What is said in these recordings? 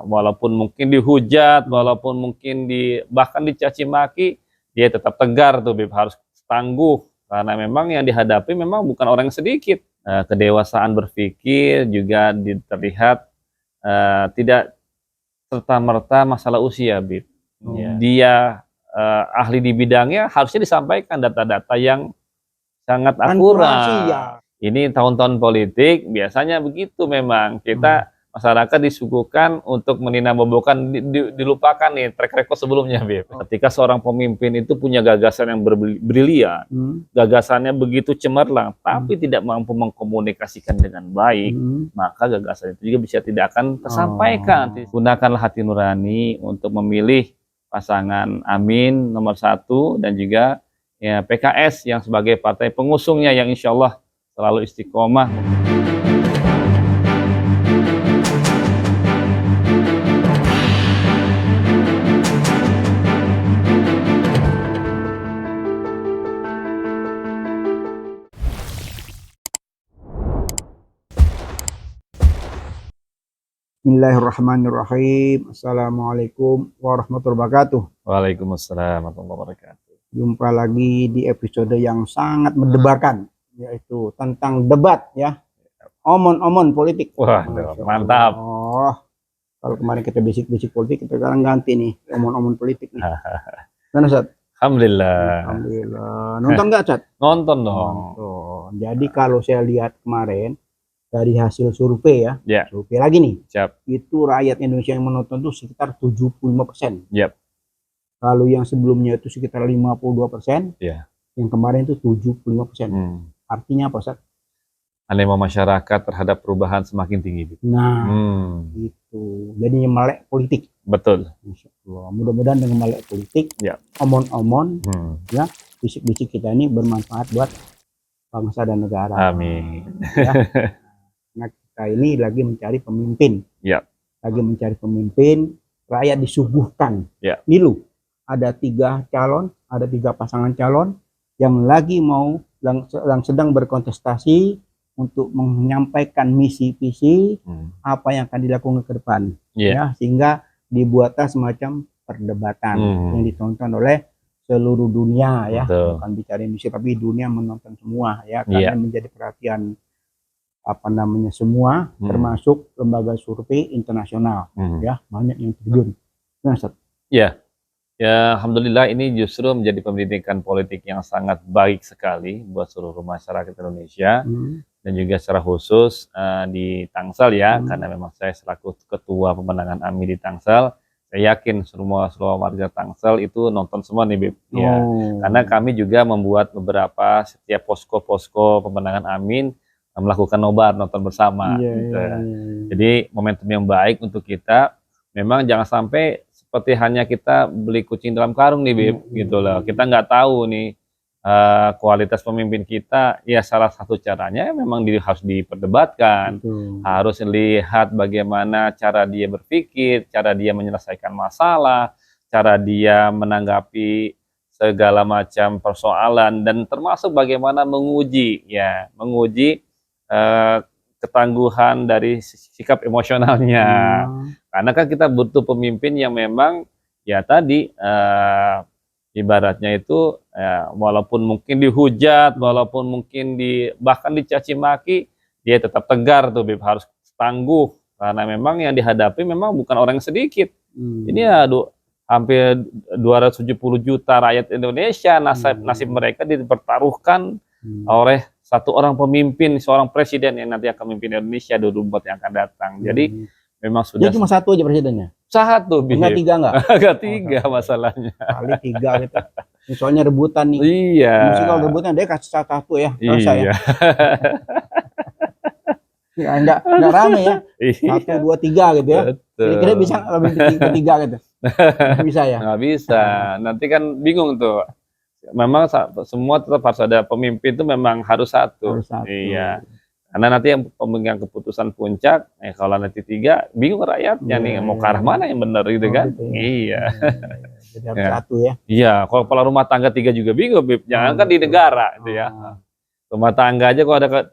Walaupun mungkin dihujat, walaupun mungkin bahkan dicaci maki, dia tetap tegar tuh, Bib, harus tangguh. Karena memang yang dihadapi memang bukan orang yang sedikit. Kedewasaan berpikir juga terlihat tidak serta-merta masalah usia, Bib. Dia ahli di bidangnya, harusnya disampaikan data-data yang sangat akurat. Ini tahun-tahun politik, biasanya begitu memang. Kita masyarakat disuguhkan untuk meninabobokan, dilupakan nih track record sebelumnya, Bib. Ketika seorang pemimpin itu punya gagasan yang brilian, gagasannya begitu cemerlang, tapi tidak mampu mengkomunikasikan dengan baik, maka gagasan itu juga bisa tidak akan tersampaikan. Gunakanlah hati nurani untuk memilih pasangan Amin nomor 1 dan juga ya, PKS yang sebagai partai pengusungnya yang insya Allah selalu istiqomah. Bismillahirrahmanirrahim. Assalamualaikum warahmatullahi wabarakatuh. Waalaikumsalam warahmatullahi wabarakatuh. Jumpa lagi di episode yang sangat mendebarkan, yaitu tentang debat ya. Omon-omon politik. Wah, mantap. Oh, kalau kemarin kita bisik-bisik politik, kita sekarang ganti nih, omon-omon politik nih. Mana, Ustaz? Alhamdulillah. Alhamdulillah. Nonton nggak, Ustaz? Nonton dong. Nonton. Jadi kalau saya lihat kemarin dari hasil survei ya, survei lagi nih. Siap. Itu rakyat Indonesia yang menonton itu sekitar 75%. Yap. Kalau yang sebelumnya itu sekitar 52%, yang kemarin itu 75%. Artinya apa, Ustaz? Animo masyarakat terhadap perubahan semakin tinggi. Nah, itu. Jadi melek politik. Betul. Mudah-mudahan dengan melek politik, omon-omon, ya, bisik-bisik kita ini bermanfaat buat bangsa dan negara. Amin. Ya. Nah, kita ini lagi mencari pemimpin. Lagi mencari pemimpin, rakyat disuguhkan. Milu. Ada 3 calon, ada 3 pasangan calon yang lagi yang sedang berkontestasi untuk menyampaikan misi visi apa yang akan dilakukan ke depan. Ya, sehingga dibuatlah semacam perdebatan yang ditonton oleh seluruh dunia ya. Bukan bicara Indonesia tapi dunia menonton semua ya, karena menjadi perhatian semua, termasuk lembaga survei internasional ya, banyak yang terjun. Ya, alhamdulillah ini justru menjadi pendidikan politik yang sangat baik sekali buat seluruh masyarakat Indonesia dan juga secara khusus di Tangsel ya, karena memang saya selaku ketua pemenangan AMI di Tangsel, saya yakin semua warga Tangsel itu nonton semua nih, Bib. Ya, karena kami juga membuat beberapa setiap posko-posko pemenangan Amin melakukan nobar nonton bersama. Jadi momentum yang baik untuk kita. Memang jangan sampai seperti hanya kita beli kucing dalam karung nih, Bib, gitu loh. Kita nggak tahu nih kualitas pemimpin kita. Ya salah satu caranya memang harus diperdebatkan. Harus lihat bagaimana cara dia berpikir, cara dia menyelesaikan masalah, cara dia menanggapi segala macam persoalan, dan termasuk bagaimana menguji ketangguhan dari sikap emosionalnya. Karena kan kita butuh pemimpin yang memang ya tadi ibaratnya itu walaupun mungkin dihujat, walaupun mungkin bahkan dicaci maki, dia tetap tegar tuh, Bib, harus tangguh. Karena memang yang dihadapi memang bukan orang yang sedikit. Ini hampir 270 juta rakyat Indonesia, nasib mereka dipertaruhkan oleh satu orang pemimpin, seorang presiden yang nanti akan memimpin Indonesia 2024 yang akan datang. Jadi memang sudah. Jadi cuma 1 aja presidennya? 1, enggak 3 enggak? Enggak 3 masalahnya. Kali 3 gitu. Soalnya rebutan nih. Iya. Mesti kalau rebutan dia kasih 1 ya. Iya. Ya, enggak rame ya. 1, 2, 3 gitu ya. Kira-kira bisa lebih 3 gitu. Nggak bisa ya? Nggak bisa. Nanti kan bingung tuh. Memang semua tetap harus ada pemimpin, itu memang harus 1. Iya. Karena nanti yang pemegang keputusan puncak, kalau nanti 3 bingung rakyatnya nih mau ke arah mana yang benar gitu kan? Gitu ya. Iya. Jadi harus 1 ya. Iya, kalau kepala rumah tangga 3 juga bingung, Bib. Jangan kan di negara gitu ya. Rumah tangga aja kalau ada 3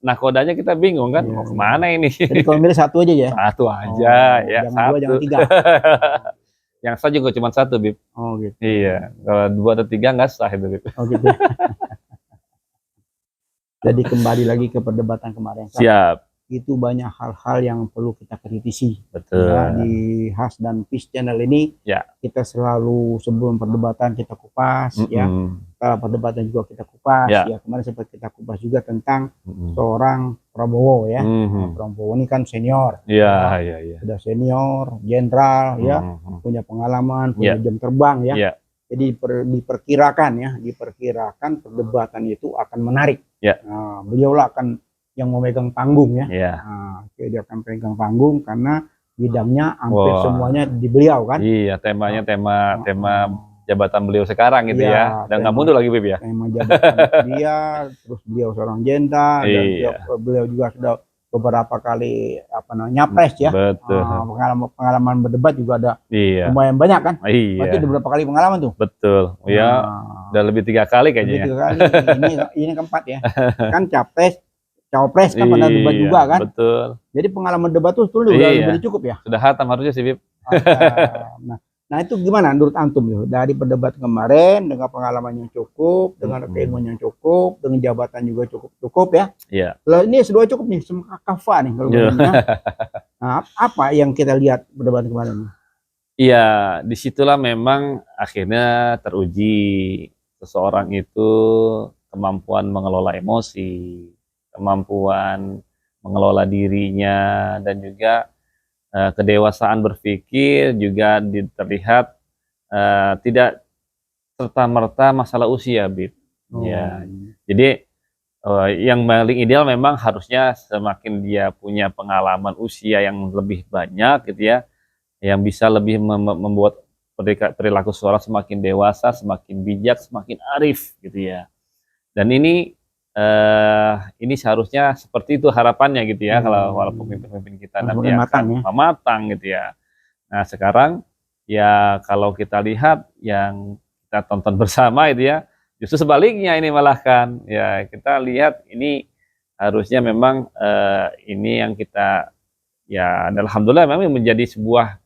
nakodanya kita bingung kan, Iya, mau iya. kemana ini? Jadi kalau milih satu aja ya. Satu aja, ya Jangan satu. dua, jangan tiga. Yang sah juga cuma satu, Bib. Oh gitu. Iya, kalau 2 atau 3 nggak sah itu, Bib. Oh gitu. Jadi kembali lagi ke perdebatan kemarin. Siap. Itu banyak hal-hal yang perlu kita kritisi. Betul. Ya, di Has dan Peace Channel ini Ya. kita selalu sebelum perdebatan kita kupas, ya. Setelah perdebatan juga kita kupas. Ya, kemarin sempat kita kupas juga tentang seorang Prabowo, ya. Prabowo ini kan senior. Iya. Sudah senior, jenderal, ya, punya pengalaman, punya jam terbang, ya. Jadi diperkirakan perdebatan itu akan menarik. Nah, beliaulah akan yang memegang panggung, ya. Nah, dia akan pegang panggung karena bidangnya hampir semuanya di beliau kan. Iya, temanya tema jabatan beliau sekarang gitu ya. Dan nggak mundur lagi, Bib, ya. Tema jabatan dia, terus beliau seorang jenderal, dan beliau juga sudah beberapa kali nyapres, ya. Betul. Pengalaman berdebat juga ada lumayan banyak kan. Berarti ada berapa kali pengalaman tuh? Betul. Ya, udah lebih 3 kali kayaknya. Lebih 3 kali. Ini keempat, ya. Kan cawapres kan pernah debat juga kan. Betul. Jadi pengalaman debat tuh udah cukup, ya. Sudah hatam harusnya sih, Bib. Nah itu gimana menurut antum tuh dari perdebatan kemarin dengan pengalaman yang cukup, dengan keilmuan yang cukup, dengan jabatan juga cukup, ya. Iya. Lah ini S2 cukup nih, semua kafa nih kalau begini. Nah, apa yang kita lihat perdebatan kemarin? Iya, disitulah memang akhirnya teruji seseorang itu kemampuan mengelola emosi, kemampuan mengelola dirinya, dan juga kedewasaan berpikir juga terlihat tidak serta-merta masalah usia, Bib. Ya, jadi yang paling ideal memang harusnya semakin dia punya pengalaman usia yang lebih banyak, gitu ya, yang bisa lebih membuat perilaku seorang semakin dewasa, semakin bijak, semakin arif, gitu ya. Dan ini seharusnya seperti itu harapannya, gitu ya, kalau pemimpin-pemimpin kita nanti akan matang, gitu ya. Nah sekarang ya kalau kita lihat yang kita tonton bersama itu ya, justru sebaliknya ini malah kan, ya kita lihat ini harusnya memang ini yang kita ya alhamdulillah memang menjadi sebuah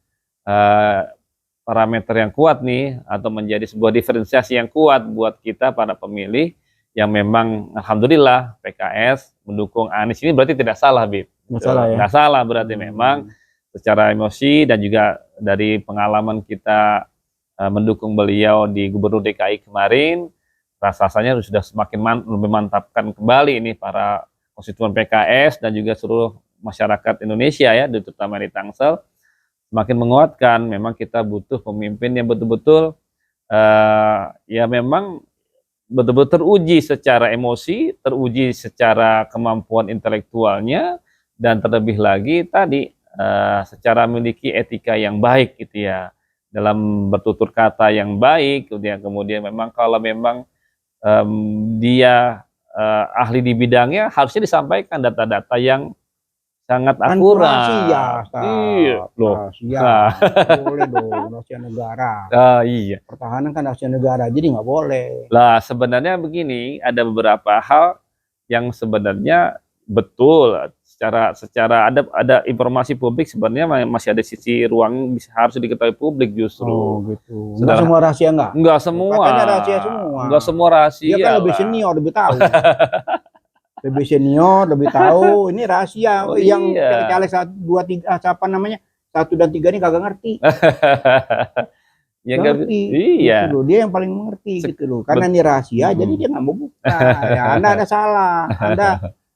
parameter yang kuat nih, atau menjadi sebuah diferensiasi yang kuat buat kita para pemilih yang memang alhamdulillah PKS mendukung Anies. Ini berarti tidak salah, Bib. Nggak salah, ya? Nggak salah, berarti memang secara emosi dan juga dari pengalaman kita mendukung beliau di Gubernur DKI kemarin, rasanya sudah semakin lebih mantapkan kembali ini para konstituen PKS dan juga seluruh masyarakat Indonesia, ya, terutama di Tangsel, semakin menguatkan memang kita butuh pemimpin yang betul-betul ya memang betul-betul teruji secara emosi, teruji secara kemampuan intelektualnya, dan terlebih lagi tadi secara memiliki etika yang baik, gitu ya, dalam bertutur kata yang baik, kemudian memang kalau memang dia ahli di bidangnya, harusnya disampaikan data-data yang sangat akurat. Iya, loh. Boleh dong, rahasia negara. Iya. Pertahanan kan rahasia negara, jadi nggak boleh. Lah sebenarnya begini, ada beberapa hal yang sebenarnya betul secara ada informasi publik sebenarnya masih ada sisi ruang harus diketahui publik justru. Oh gitu. Enggak semua rahasia enggak? Enggak semua. Katanya rahasia semua. Enggak semua rahasia. Dia kan lebih senior, lebih tahu. Lebih senior, lebih tahu. Ini rahasia. Yang caleg 1, 2, 3 apa namanya? 1 dan 3 ini kagak ngerti. Ya ngerti. Iya. Gitu loh. Dia yang paling mengerti gitu loh. Karena ini rahasia, jadi dia nggak mau buka. Ya, Anda ada salah. Anda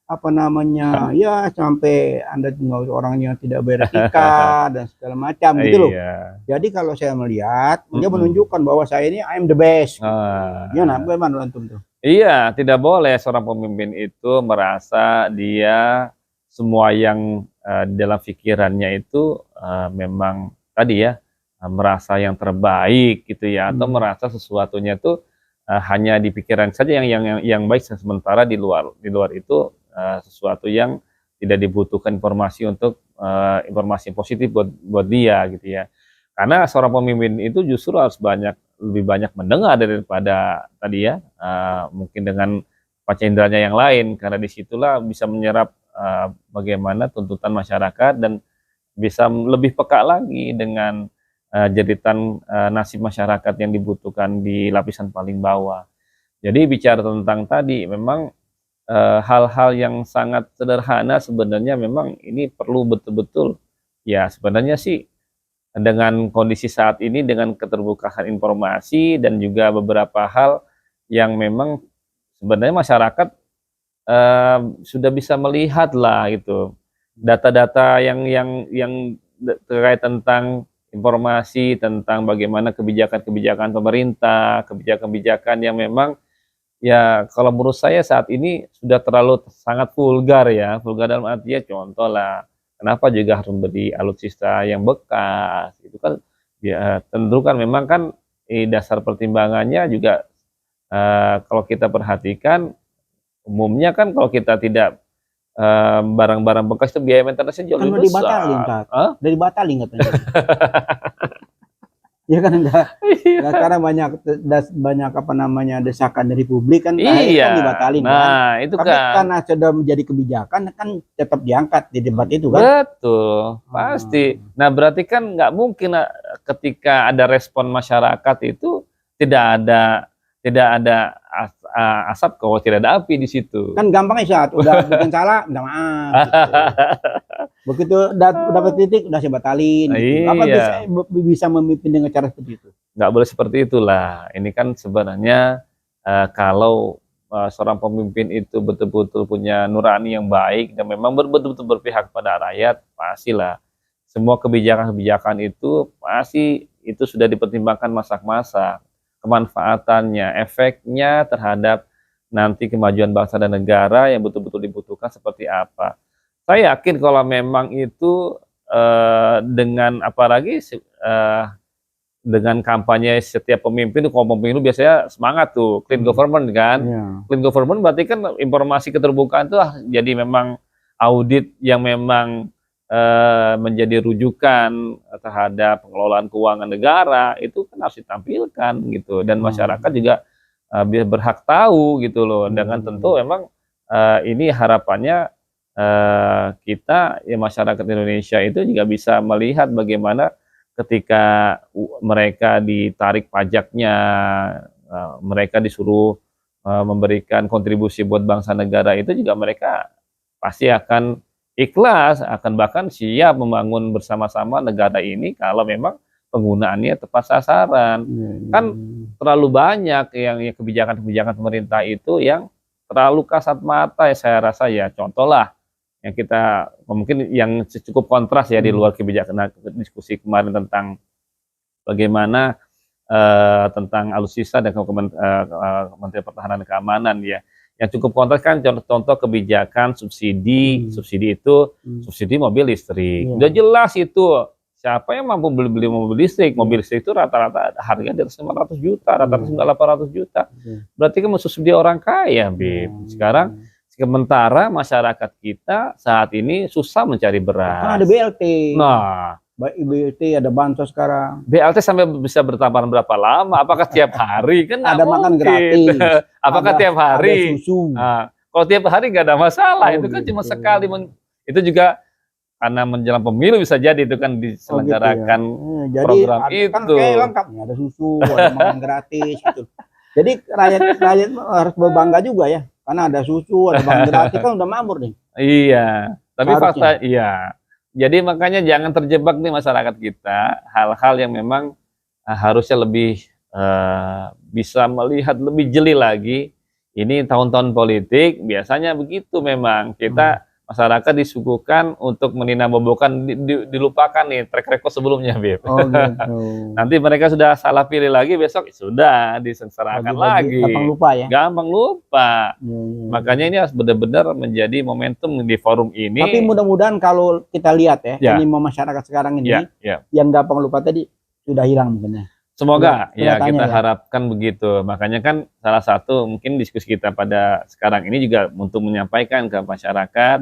apa namanya, ya sampai Anda tinggal orang yang tidak beretika dan segala macam gitu loh. Jadi kalau saya melihat, dia menunjukkan bahwa saya ini I am the best. Ya, nah, bagaimana antum tuh? Iya, tidak boleh seorang pemimpin itu merasa dia semua yang dalam pikirannya itu memang tadi ya merasa yang terbaik gitu ya, atau merasa sesuatunya itu hanya di pikiran saja yang baik, sementara di luar itu sesuatu yang tidak dibutuhkan informasi untuk informasi positif buat dia gitu ya. Karena seorang pemimpin itu justru harus lebih banyak mendengar daripada tadi ya mungkin dengan panca inderanya yang lain, karena disitulah bisa menyerap bagaimana tuntutan masyarakat dan bisa lebih peka lagi dengan jeritan nasib masyarakat yang dibutuhkan di lapisan paling bawah. Jadi bicara tentang tadi, memang hal-hal yang sangat sederhana sebenarnya memang ini perlu betul-betul, ya sebenarnya sih dengan kondisi saat ini, dengan keterbukaan informasi dan juga beberapa hal yang memang sebenarnya masyarakat sudah bisa melihat lah gitu, data-data yang terkait tentang informasi tentang bagaimana kebijakan-kebijakan pemerintah, kebijakan-kebijakan yang memang ya kalau menurut saya saat ini sudah terlalu sangat vulgar ya, vulgar dalam artinya contoh lah, kenapa juga harus membeli alutsista yang bekas, itu kan ya tentu kan memang kan dasar pertimbangannya juga kalau kita perhatikan umumnya kan kalau kita tidak barang-barang bekas itu biaya maintenance-nya jauh Kan lebih udah dibatalin, besar. Kak. Hah? Udah dibatalin katanya. Ya kan enggak karena banyak apa namanya desakan dari publik kan akhirnya Iya. kan dibatalin kan. Nah, itu Tapi kan. karena sudah menjadi kebijakan kan tetap diangkat di debat itu kan. Betul, pasti. Nah, berarti kan nggak mungkin ketika ada respon masyarakat itu tidak ada asap kalau tidak ada api di situ. Kan gampangnya saat udah bikin salah, minta maaf. Gitu. Begitu dapat titik udah saya batalin. Gitu. Apa Iya. bisa memimpin dengan cara seperti itu? Nggak boleh seperti itulah. Ini kan sebenarnya kalau seorang pemimpin itu betul-betul punya nurani yang baik dan memang betul-betul berpihak pada rakyat, pastilah semua kebijakan-kebijakan itu pasti itu sudah dipertimbangkan masak-masak, kemanfaatannya, efeknya terhadap nanti kemajuan bangsa dan negara yang betul-betul dibutuhkan seperti apa. Saya yakin kalau memang itu dengan apalagi dengan kampanye setiap pemimpin, kalau pemimpin itu biasanya semangat tuh, clean government kan. Clean government berarti kan informasi keterbukaan itu jadi memang audit yang memang menjadi rujukan terhadap pengelolaan keuangan negara, itu kan harus ditampilkan gitu. Dan masyarakat juga berhak tahu gitu loh. Dengan tentu memang ini harapannya kita ya masyarakat Indonesia itu juga bisa melihat bagaimana ketika mereka ditarik pajaknya, mereka disuruh memberikan kontribusi buat bangsa negara, itu juga mereka pasti akan ikhlas, akan bahkan siap membangun bersama-sama negara ini kalau memang penggunaannya tepat sasaran. Kan terlalu banyak yang kebijakan-kebijakan pemerintah itu yang terlalu kasat mata ya saya rasa ya. Contoh lah yang kita mungkin yang cukup kontras ya di luar kebijakan diskusi kemarin tentang bagaimana tentang alutsista dan Kementerian Pertahanan dan Keamanan ya. Yang cukup kontras kan contoh kebijakan subsidi itu subsidi mobil listrik. Udah jelas itu siapa yang mampu beli mobil listrik. Mobil listrik itu rata-rata harga di atas 500 juta, rata-rata 800 juta. Berarti kan subsidi orang kaya, Bib. Sekarang sementara masyarakat kita saat ini susah mencari beras. Kan ada BLT. Nah, BLT ada bansos sekarang. BLT sampai bisa bertahan berapa lama? Apakah tiap hari? Kan ada makan gratis. Apakah tiap hari? Ada susu. Nah, kalau tiap hari nggak ada masalah. Itu kan gitu. cuma sekali. Itu juga karena menjelang pemilu bisa jadi itu kan diselenggarakan jadi program itu. Kan itu. kayak lengkap. Ada susu, ada makan gratis gitu. Jadi rakyat harus berbangga juga ya. Karena ada susu, ada makan gratis kan udah makmur nih. Iya. Tapi Harusnya. fakta iya. Jadi makanya jangan terjebak nih masyarakat kita hal-hal yang memang harusnya lebih bisa melihat lebih jeli lagi. Ini tahun-tahun politik biasanya begitu memang kita masyarakat disuguhkan untuk meninabobokan dilupakan nih track record sebelumnya, Bib. Oh gitu. Nanti mereka sudah salah pilih lagi besok sudah disengsarakan lagi. Gampang lupa ya. Gampang lupa. Makanya ini harus benar-benar menjadi momentum di forum ini. Tapi mudah-mudahan kalau kita lihat ya, ini masyarakat sekarang ini yang gampang lupa tadi sudah hilang mungkin ya. Semoga ya kita harapkan begitu. Makanya kan salah satu mungkin diskusi kita pada sekarang ini juga untuk menyampaikan ke masyarakat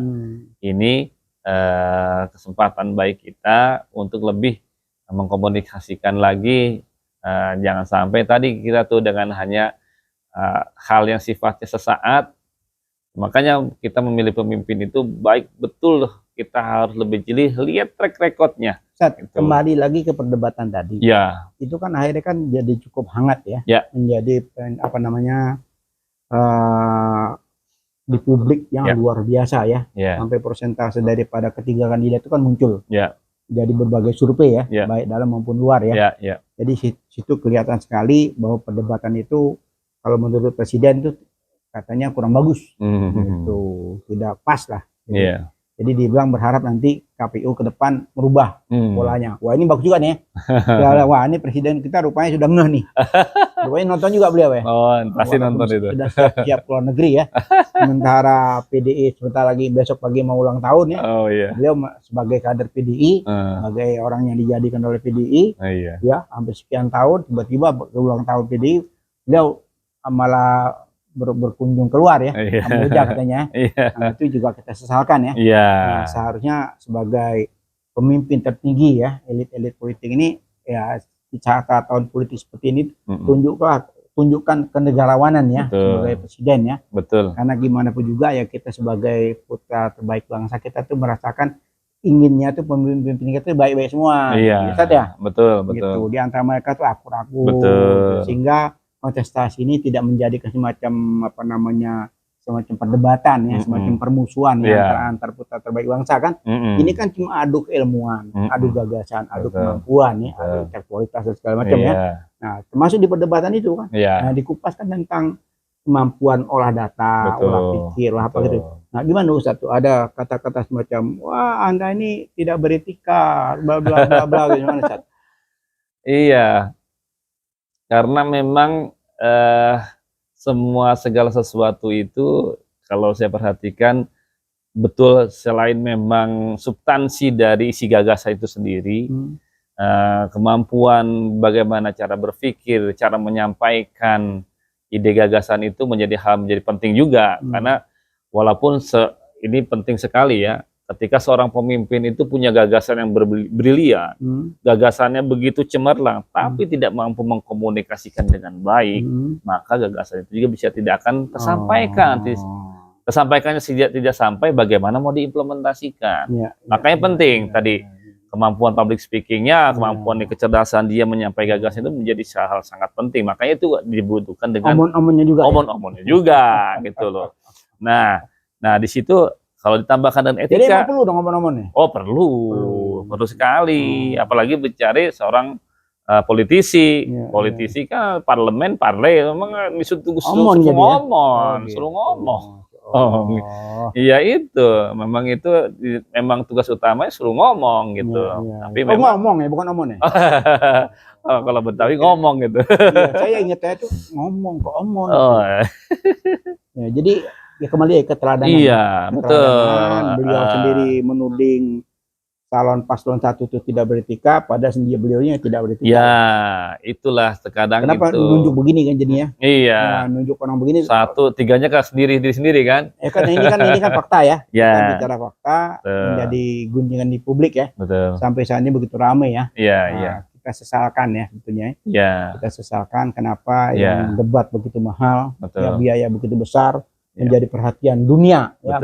ini kesempatan baik kita untuk lebih mengkomunikasikan lagi. Jangan sampai tadi kita tuh dengan hanya hal yang sifatnya sesaat Makanya kita memilih pemimpin itu baik betul, kita harus lebih jeli lihat track recordnya. Kembali lagi ke perdebatan tadi. Ya. Itu kan akhirnya kan jadi cukup hangat ya. Ya. Menjadi apa namanya di publik yang luar biasa ya. Sampai persentase daripada ketiga kandidat itu kan muncul. Jadi berbagai survei ya, baik dalam maupun luar ya. Jadi situ kelihatan sekali bahwa perdebatan itu kalau menurut presiden itu katanya kurang bagus, gitu, tidak pas lah. Jadi dibilang berharap nanti KPU ke depan merubah polanya. Wah ini bagus juga nih. Wah ini presiden kita rupanya sudah ngeh nih. Rupanya nonton juga beliau ya. Oh pasti nonton itu. Sudah siap keluar negeri ya. Sementara PDI sebentar lagi besok pagi mau ulang tahun ya. Beliau sebagai kader PDI, sebagai orang yang dijadikan oleh PDI, ya hampir sekian tahun tiba-tiba ulang tahun PDI, beliau malah berkunjung keluar ya, Kamboja katanya. Nah, itu juga kita sesalkan ya. Nah, seharusnya sebagai pemimpin tertinggi ya, elit-elit politik ini ya di saat tahun politik seperti ini tunjukkan kenegarawanan ya. Betul. Sebagai presiden ya. Betul. Karena gimana pun juga ya kita sebagai putra terbaik bangsa kita tuh merasakan inginnya tuh pemimpin kita tuh baik-baik semua. Iya. Ya? Betul. Gitu. Di antara mereka tuh akur-akur. Betul. Sehingga kontestasi ini tidak menjadi semacam apa namanya semacam perdebatan ya, semacam permusuhan ya, antar putra terbaik bangsa kan. Ini kan cuma adu keilmuan, adu gagasan, adu kemampuan ya, adu intelektualitas dan segala macam ya. Nah, termasuk di perdebatan itu kan. Nah, dikupaskan tentang kemampuan olah data, olah pikir, olah apa gitu. Nah, gimana Ustaz tuh? Ada kata-kata semacam wah Anda ini tidak beretika, bla bla bla bla gimana Ustaz? Iya. Karena memang segala sesuatu itu kalau saya perhatikan betul selain memang substansi dari isi gagasan itu sendiri, kemampuan bagaimana cara berpikir, cara menyampaikan ide gagasan itu menjadi penting juga. Karena walaupun ini penting sekali ya, ketika seorang pemimpin itu punya gagasan yang brilian, gagasannya begitu cemerlang, tapi tidak mampu mengkomunikasikan dengan baik, maka gagasan itu juga tidak akan tersampaikan. Tersampaikannya tidak sampai, bagaimana mau diimplementasikan. Makanya penting tadi kemampuan public speakingnya, kemampuan kecerdasan dia menyampaikan gagasan itu menjadi hal sangat penting. Makanya itu dibutuhkan dengan omon-omonnya juga, gitu loh. Nah di situ kalau ditambahkan dengan etika, jadi emang perlu dong omon-omonnya? Oh perlu sekali. Apalagi bicara seorang politisi. Politisi kan parlemen, memang disuruh ngomong. Iya itu, memang tugas utamanya suruh ngomong gitu. Tapi memang ngomong ya, bukan omong ya. Kalau Betawi ngomong gitu. Saya ingatnya itu ngomong ke omong. Ya, jadi ya kembali ke keteladanan. Iya, betul. Beliau sendiri menuding calon paslon 1 itu tidak beretika, pada sendiri beliaunya tidak beretika. Ya, itulah terkadang. Kenapa nunjuk begini kan jadinya? Iya. Nah, nunjuk orang begini. 1, 3-nya kan diri sendiri kan? Kan ini kan fakta ya. Kita bicara fakta, menjadi gunjingan di publik ya. Betul. Sampai saat ini begitu ramai ya. Iya. Kita sesalkan ya sebetulnya. Iya. Kita sesalkan kenapa yang debat begitu mahal, ya, biaya begitu besar. Menjadi perhatian dunia ya,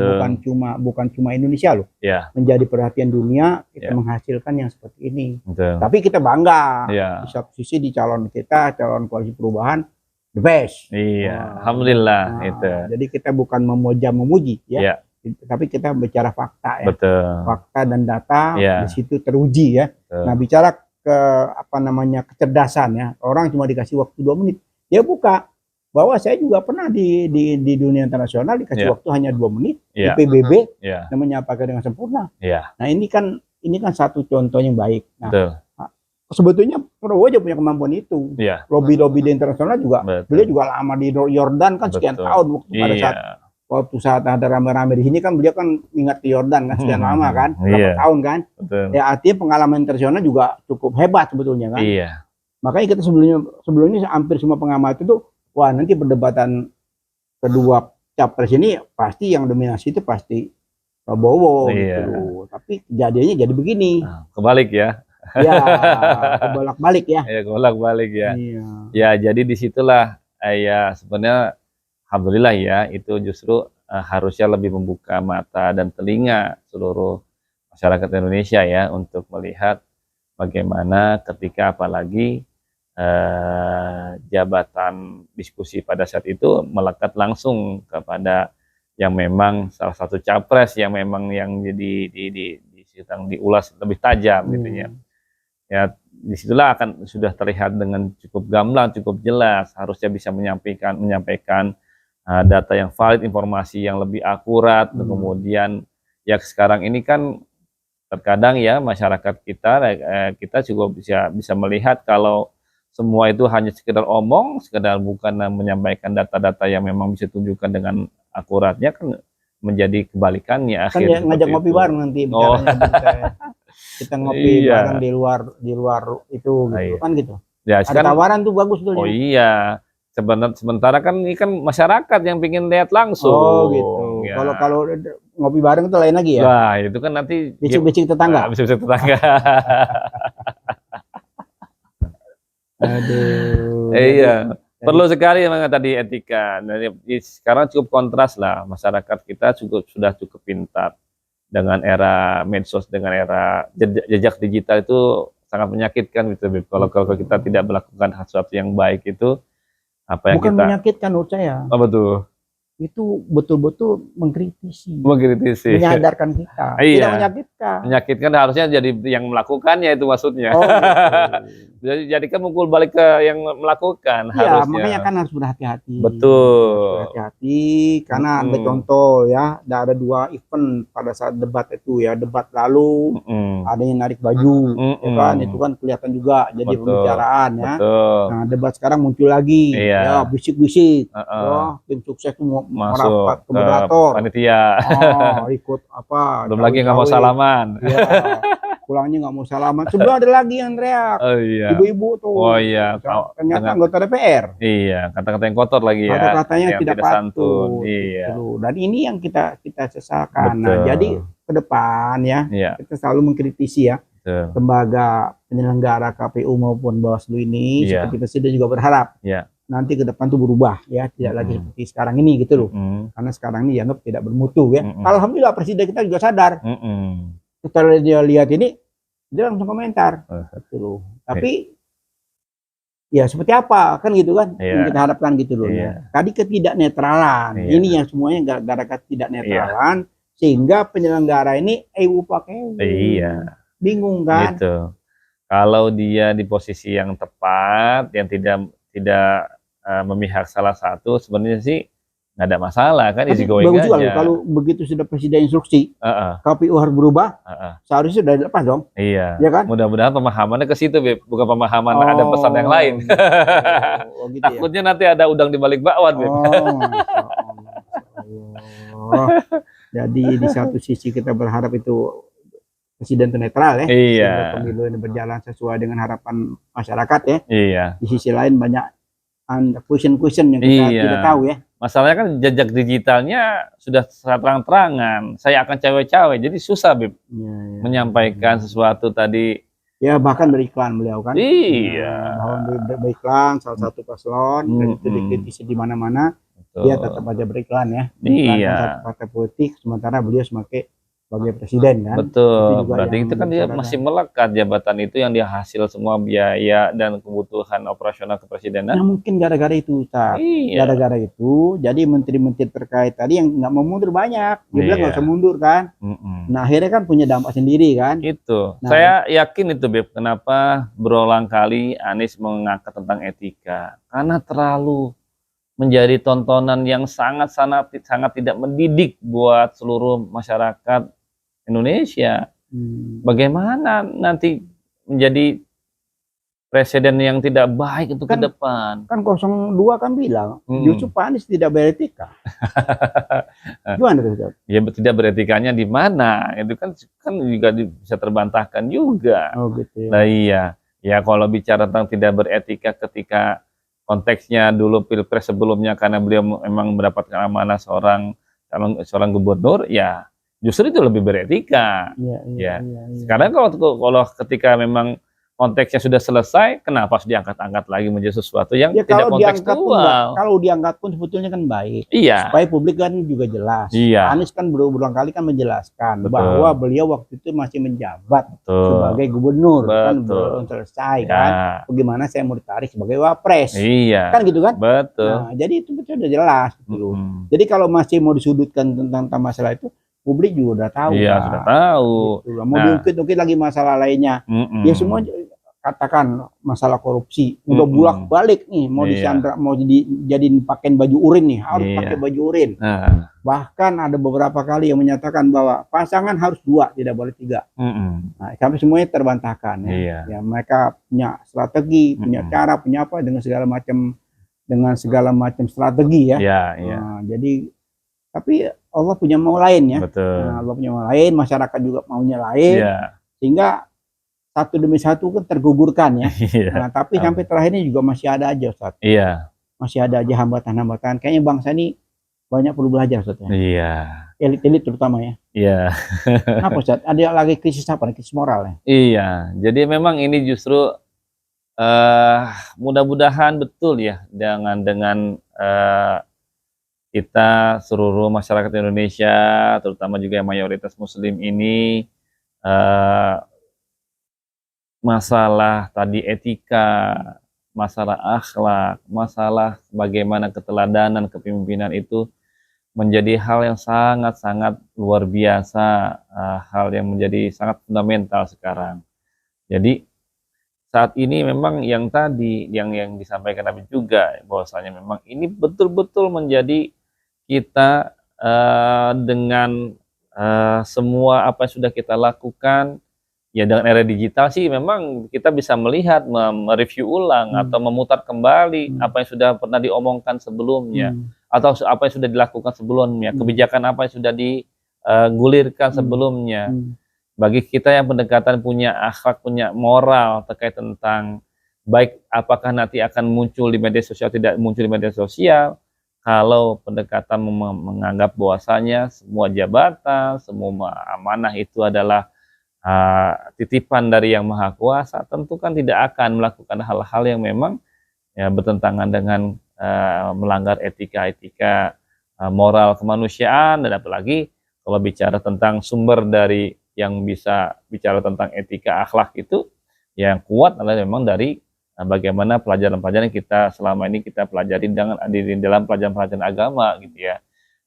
bukan cuma Indonesia loh. Menjadi perhatian dunia, kita menghasilkan yang seperti ini. Tapi kita bangga. Di satu sisi di calon koalisi perubahan the best. Alhamdulillah itu. Jadi kita bukan memuji ya. Tapi kita bicara fakta ya. Fakta dan data di situ teruji ya. Nah, bicara ke kecerdasan ya. Orang cuma dikasih waktu 2 menit. Dia buka bahwa saya juga pernah di dunia internasional dikasih waktu hanya 2 menit di PBB namanya apakah dengan sempurna. Nah ini kan satu contoh yang baik. Nah, sebetulnya Prabowo aja punya kemampuan itu. Lobby di internasional juga. Beliau juga lama di Yordan kan sekian tahun waktu saat ada rame-rame di sini kan beliau kan ingat ke Yordan kan sekian lama kan, berapa tahun kan. Ya artinya pengalaman internasional juga cukup hebat sebetulnya kan. Makanya kita sebelumnya hampir semua pengamat itu wah nanti perdebatan kedua capres ini pasti yang dominasi itu pasti Prabowo gitu. Tapi kejadiannya jadi begini. Kebalik ya. Ya, kebolak-balik ya. Kebolak-balik ya. Ya, jadi disitulah ya sebenarnya alhamdulillah ya itu justru harusnya lebih membuka mata dan telinga seluruh masyarakat Indonesia ya untuk melihat bagaimana ketika apalagi jabatan diskusi pada saat itu melekat langsung kepada yang memang salah satu capres yang memang yang sedang diulas lebih tajam gitu ya. Ya disitulah akan sudah terlihat dengan cukup gamblang, cukup jelas, harusnya bisa menyampaikan data yang valid, informasi yang lebih akurat. Kemudian ya sekarang ini kan terkadang ya masyarakat kita juga bisa melihat kalau semua itu hanya sekedar omong, sekedar bukan menyampaikan data-data yang memang bisa tunjukkan dengan akuratnya, kan menjadi kebalikannya. Kan ya ngajak ngopi bareng nanti kita ngopi bareng di luar itu gitu kan gitu. Ya, ada tawaran tuh bagus tuh. Oh iya. Sementara kan ini kan masyarakat yang pengen lihat langsung. Oh gitu. Ya. Kalau ngopi bareng itu lain lagi ya. Wah, itu kan nanti bisik-bisik tetangga. Bisik-bisik tetangga. Aduh. Iya. Perlu sekali memang tadi etika. Sekarang cukup kontras lah, masyarakat kita sudah cukup pintar dengan era medsos, dengan era jejak digital itu sangat menyakitkan gitu. Kalau kita tidak melakukan sesuatu yang baik itu, apa yang bukan menyakitkan menurut saya. Apa tuh? Itu betul-betul mengkritisi, menyadarkan kita, tidak menyakitkan. Menyakitkan harusnya jadi yang melakukannya, itu maksudnya. Oh, gitu. Jadi kan mukul balik ke yang melakukan. Iya, harusnya. Makanya kan harus berhati-hati. Betul. Berhati-hati karena ada contoh ya, ada 2 event pada saat debat itu ya, debat lalu ada yang narik baju, ya kan, itu kan kelihatan juga jadi pembicaraan ya. Betul. Nah debat sekarang muncul lagi, ya bisik-bisik, tim sukses itu merapat ke moderator, panitia, ikut apa? Belum lagi nggak mau salaman. Ya, pulangnya nggak mau salaman. Sebelum ada lagi yang teriak, ibu-ibu tuh. Oh iya. Ternyata anggota DPR. Iya, kata-kata yang kotor lagi ya. Kata-katanya tidak patuh. Iya. Gitu. Dan ini yang kita sesalkan. Nah, jadi ke depan ya, kita selalu mengkritisi ya. Lembaga penyelenggara KPU maupun Bawaslu ini, seperti Presiden juga berharap. Nanti ke depan tuh berubah ya, tidak lagi seperti sekarang ini gitu loh. Karena sekarang ini dianggap tidak bermutu ya. Alhamdulillah Presiden kita juga sadar. Setelah dia lihat ini, dia langsung komentar gitu loh. Tapi ya seperti apa kan gitu kan yang kita harapkan gitu loh. Tadi ketidaknetralan. Ini yang semuanya gara-gara ketidaknetralan sehingga penyelenggara ini pakai bingung kan. Gitu. Kalau dia di posisi yang tepat, yang tidak memihak salah satu, sebenarnya sih nggak ada masalah kan, easy going bagus juga aja. Kalau begitu sudah Presiden instruksi, KPU harus berubah, seharusnya sudah dilepas dong. Iya. Ya kan? Mudah-mudahan pemahamannya ke situ, Beb. Bukan pemahaman ada pesan yang lain. Gitu takutnya nanti ada udang di balik bakwan, Beb. Jadi di satu sisi kita berharap itu Presiden itu netral ya, pemilu ini berjalan sesuai dengan harapan masyarakat ya. Di sisi lain banyak question yang kita tidak tahu ya. Masalahnya kan jejak digitalnya sudah terang-terangan. Saya akan cawe-cawe, jadi susah Bib menyampaikan sesuatu tadi. Ya bahkan beriklan beliau kan. Bahkan beriklan salah satu paslon dan itu dikritisi di mana-mana. Dia tetap aja beriklan ya. Satu partai politik, sementara beliau sebagai presiden kan. Betul. Berarti itu kan dia masih melekat jabatan itu yang dia hasil semua biaya dan kebutuhan operasional kepresidenan. Nah, mungkin gara-gara itu, Ustaz. Gara-gara itu, jadi menteri-menteri terkait tadi yang nggak mau mundur banyak. Dia bilang nggak usah mundur kan. Nah, akhirnya kan punya dampak sendiri kan. Itu. Nah, saya yakin itu, Beb. Kenapa berulang kali Anies mengangkat tentang etika? Karena terlalu menjadi tontonan yang sangat tidak mendidik buat seluruh masyarakat Indonesia. Bagaimana nanti menjadi presiden yang tidak baik itu ke depan? Kan 02 kan bilang justru Pak Anies tidak beretika. Gimana tuh? Ya tidak beretikanya di mana? Itu kan juga bisa terbantahkan juga. Oh gitu ya. Nah iya. Ya kalau bicara tentang tidak beretika ketika konteksnya dulu pilpres sebelumnya karena beliau memang mendapatkan amanah seorang gubernur, ya justru itu lebih beretika. Sekarang kalau ketika memang konteksnya sudah selesai, kenapa harus diangkat-angkat lagi menjadi sesuatu yang Ya tidak kalau diangkat pun kontekstual? kalau diangkat pun sebetulnya kan baik. Iya. Supaya publik kan juga jelas. Iya. Anies kan berulang kali kan menjelaskan Betul. bahwa beliau waktu itu masih menjabat Betul. sebagai gubernur. Betul. Kan belum selesai Ya. kan. Bagaimana saya mau ditarik sebagai wapres. Iya. Kan gitu kan? Betul. Nah, jadi itu betul udah jelas gitu. Jadi kalau masih mau disudutkan tentang masalah itu, publik juga udah tahu. Iya, kan? sudah tahu. Gitu. Mau diungkit-ungkit lagi masalah lainnya. Ya semua katakan masalah korupsi udah bulak-balik nih, mau disandra, mau dijadiin pakein baju urin nih, harus pakai baju urin. Bahkan ada beberapa kali yang menyatakan bahwa pasangan harus 2, tidak boleh 3. Nah, sampai semuanya terbantahkan ya. Ya mereka punya strategi, punya cara, punya apa dengan segala macam strategi ya. Nah, jadi tapi Allah punya mau lain ya. Nah, Allah punya mau lain, masyarakat juga maunya lain. Sehingga satu demi satu kan tergugurkan ya. Nah, tapi sampai terakhir ini juga masih ada aja Ustaz. Masih ada aja hambatan-hambatan. Kayaknya bangsa ini banyak perlu belajar Ustaz ya. Elit-elit terutama ya. Apa Ustaz? Ada lagi krisis apa? Krisis moral ya? Jadi memang ini justru mudah-mudahan betul ya dengan kita seluruh masyarakat Indonesia, terutama juga yang mayoritas Muslim ini, masalah tadi etika, masalah akhlak, masalah bagaimana keteladanan kepemimpinan itu menjadi hal yang sangat-sangat luar biasa, hal yang menjadi sangat fundamental sekarang. Jadi saat ini memang yang tadi yang disampaikan Nabi juga bahwasanya memang ini betul-betul menjadi kita dengan semua apa yang sudah kita lakukan. Ya dengan era digital sih memang kita bisa melihat, mereview ulang atau memutar kembali apa yang sudah pernah diomongkan sebelumnya atau apa yang sudah dilakukan sebelumnya, kebijakan apa yang sudah digulirkan sebelumnya. Bagi kita yang pendekatan punya akhlak, punya moral terkait tentang baik apakah nanti akan muncul di media sosial, tidak muncul di media sosial, kalau pendekatan menganggap bahwasanya semua jabatan, semua amanah itu adalah titipan dari Yang Maha Kuasa, tentu kan tidak akan melakukan hal-hal yang memang ya bertentangan dengan melanggar etika-etika moral kemanusiaan. Dan apalagi kalau bicara tentang sumber dari yang bisa bicara tentang etika akhlak itu, yang kuat adalah memang dari bagaimana pelajaran-pelajaran yang kita selama ini kita pelajari di dalam pelajaran-pelajaran agama gitu ya.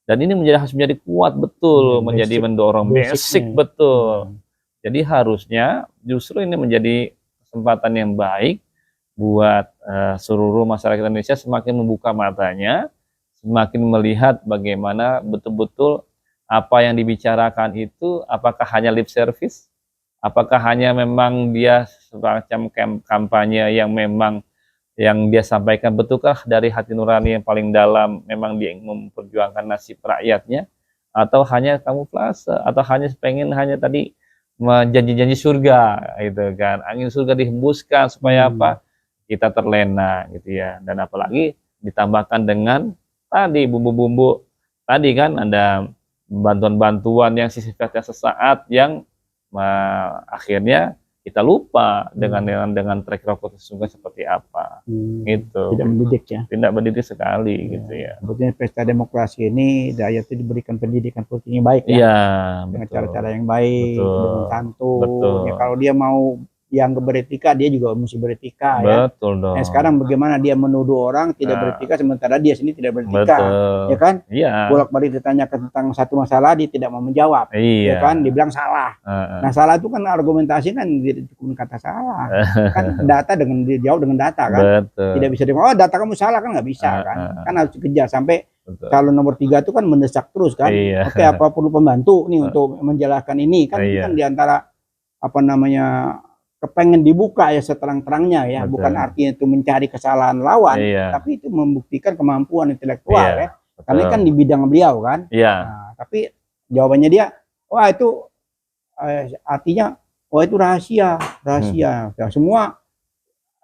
Dan ini harus menjadi kuat betul, menjadi mendorong basic betul. Jadi harusnya justru ini menjadi kesempatan yang baik buat seluruh masyarakat Indonesia semakin membuka matanya, semakin melihat bagaimana betul-betul apa yang dibicarakan itu apakah hanya lip service, apakah hanya memang dia semacam kampanye yang memang yang dia sampaikan betulkah dari hati nurani yang paling dalam memang dia memperjuangkan nasib rakyatnya, atau hanya kamuflase, atau hanya pengen hanya tadi janji-janji surga gitu kan, angin surga dihembuskan supaya apa kita terlena gitu ya. Dan apalagi ditambahkan dengan tadi bumbu-bumbu tadi kan, ada bantuan-bantuan yang sifatnya sesaat yang akhirnya kita lupa dengan track record sesungguhnya seperti apa. Gitu. Tidak mendidik ya. Tidak mendidik sekali gitu ya. Sebetulnya pesta demokrasi ini rakyat itu diberikan pendidikan politiknya baik ya. Iya, dengan cara-cara yang baik, betul, dengan santun. betul. Ya, kalau dia mau yang beretika, dia juga mesti beretika ya. Betul dong. Nah, sekarang bagaimana dia menuduh orang tidak beretika sementara dia sendiri tidak beretika. Betul. Ya kan? Iya. Bolak-balik ditanyakan tentang satu masalah dia tidak mau menjawab. Iya. Ya kan? Dibilang salah. Nah, salah itu kan argumentasi kan cukup kata salah. Kan data dengan dijawab dengan data kan. Betul. Tidak bisa oh data kamu salah kan, nggak bisa kan. Kan harus dikejar sampai calon nomor 3 itu kan mendesak terus kan. Oke, apa perlu pembantu nih untuk menjelaskan ini kan. Kan diantara apa namanya kepengen dibuka ya seterang-terangnya ya. Betul. Bukan artinya itu mencari kesalahan lawan, tapi itu membuktikan kemampuan intelektual ya. Karena kan di bidang beliau kan. Nah, tapi jawabannya dia, wah itu artinya wah itu rahasia. Ya, semua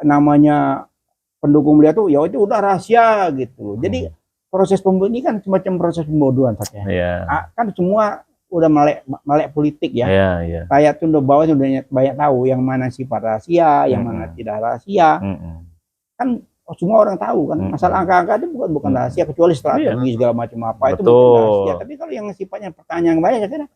namanya pendukung beliau tuh ya itu udah rahasia gitu. Jadi proses pembunuhan ini kan semacam proses pembodohan saja. Kan semua udah melek politik ya. Rakyat tuh udah bawah udah banyak tahu yang mana sifat rahasia, yang mana tidak rahasia. Kan semua orang tahu kan. Masalah angka-angka itu bukan rahasia, kecuali strategi segala macam apa itu mungkin rahasia. Tapi kalau yang sifatnya pertanyaan banyak ya kan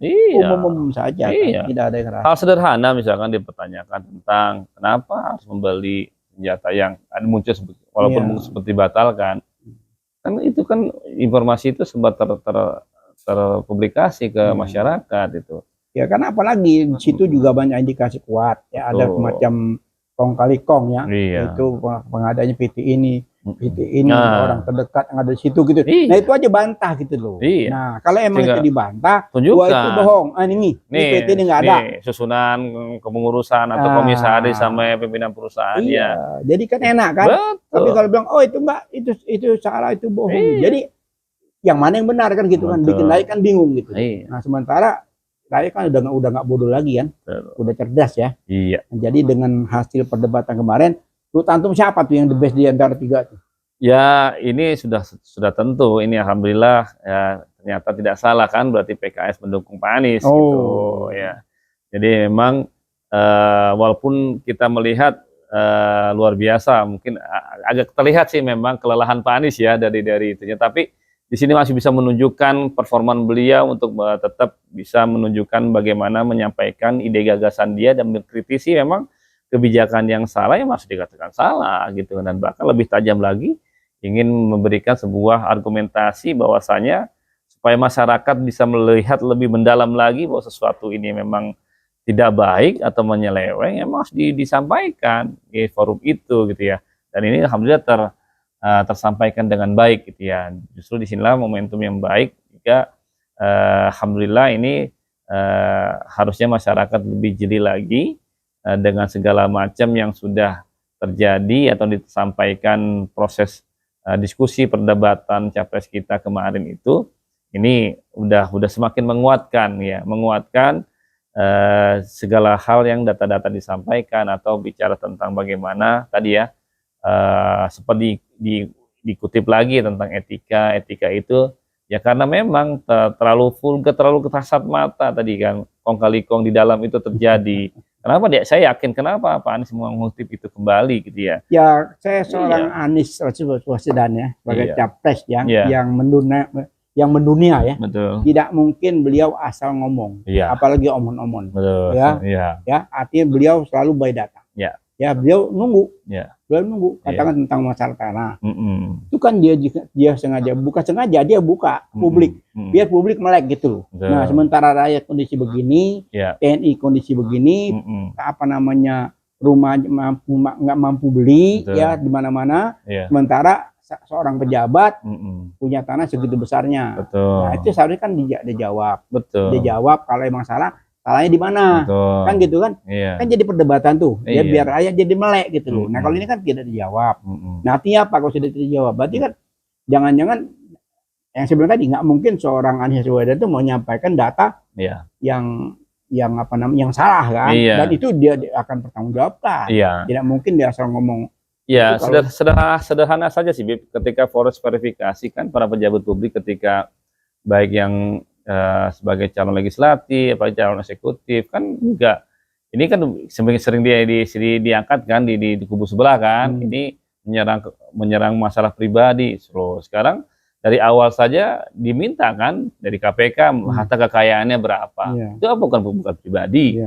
umum saja, kan? Tidak ada yang rahasia. Hal sederhana misalkan dipertanyakan tentang kenapa harus membeli senjata yang ada muncul walaupun seperti dibatalkan. Kan itu kan informasi itu sempat terpublikasi ke masyarakat itu. Ya karena apalagi di situ juga banyak indikasi kuat ya, ada semacam kong kali kong ya, itu pengadanya PT ini orang terdekat yang ada di situ gitu. Nah itu aja bantah gitu loh. Nah kalau emang itu dibantah, wah itu bohong. Ini PT ini nggak ada. Susunan kepengurusan atau komisaris sama pimpinan perusahaan ya. Jadi kan enak kan. Tapi kalau bilang oh itu enggak, itu salah, itu bohong. Jadi yang mana yang benar kan gitu kan, bikin rakyat kan bingung gitu. Nah sementara rakyat kan udah nggak bodoh lagi kan, udah cerdas ya. Jadi dengan hasil perdebatan kemarin, lu tantum siapa tuh yang the best di antara tiga tuh? Ya ini sudah tentu, ini alhamdulillah ya ternyata tidak salah kan, berarti PKS mendukung Pak Anies gitu ya. Jadi memang walaupun kita melihat luar biasa, mungkin agak terlihat sih memang kelelahan Pak Anies ya dari itunya, tapi di sini masih bisa menunjukkan performan beliau untuk tetap bisa menunjukkan bagaimana menyampaikan ide gagasan dia dan mengkritisi memang kebijakan yang salah yang masih dikatakan salah gitu, dan bahkan lebih tajam lagi ingin memberikan sebuah argumentasi bahwasanya supaya masyarakat bisa melihat lebih mendalam lagi bahwa sesuatu ini memang tidak baik atau menyeleweng, emang harus disampaikan di forum itu gitu ya. Dan ini alhamdulillah tersampaikan dengan baik gitu ya. Justru disinilah momentum yang baik jika alhamdulillah ini harusnya masyarakat lebih jeli lagi dengan segala macam yang sudah terjadi atau disampaikan proses diskusi perdebatan capres kita kemarin itu. Ini udah semakin menguatkan ya, segala hal yang data-data disampaikan atau bicara tentang bagaimana tadi ya, seperti dikutip lagi tentang etika itu ya, karena memang terlalu vulgar, terlalu kasat mata tadi kan, kong kali kong di dalam itu terjadi. Kenapa dia? Saya yakin kenapa Pak Anies mengutip itu kembali gitu ya. Ya saya seorang Anies Baswedan ya, sebagai capres yang mendunia ya. Betul. Tidak mungkin beliau asal ngomong, apalagi omong-omong. Ya, artinya beliau selalu by data. Ya beliau nunggu. Beliau nunggu katakan tentang masalah tanah. Itu kan dia sengaja, bukan sengaja dia buka publik, biar publik melek gitu loh. Nah sementara rakyat kondisi begini, TNI kondisi begini, apa namanya rumah nggak mampu beli ya di mana-mana. Sementara seorang pejabat punya tanah segitu besarnya. Nah itu seharusnya kan dijawab. Dijawab kalau emang salah. Salahnya di mana? Kan gitu kan? Kan jadi perdebatan tuh. Ya biar rakyat jadi melek gitu loh. Nah kalau ini kan tidak dijawab. Nah artinya apa kalau sudah dijawab? Berarti kan jangan-jangan yang sebelum tadi nggak mungkin seorang Anies Baswedan itu mau menyampaikan data yang apa namanya yang salah kan? Dan itu dia akan bertanggungjawabkan. Tidak mungkin dia asal ngomong. Ya sederhana saja sih, Bib. Ketika proses verifikasi kan para pejabat publik ketika baik yang sebagai calon legislatif, apalagi calon eksekutif kan juga ini kan sering diangkat kan di kubu sebelah kan, ini menyerang masalah pribadi. Sekarang dari awal saja diminta kan dari KPK harta kekayaannya berapa, itu apa bukan pribadi.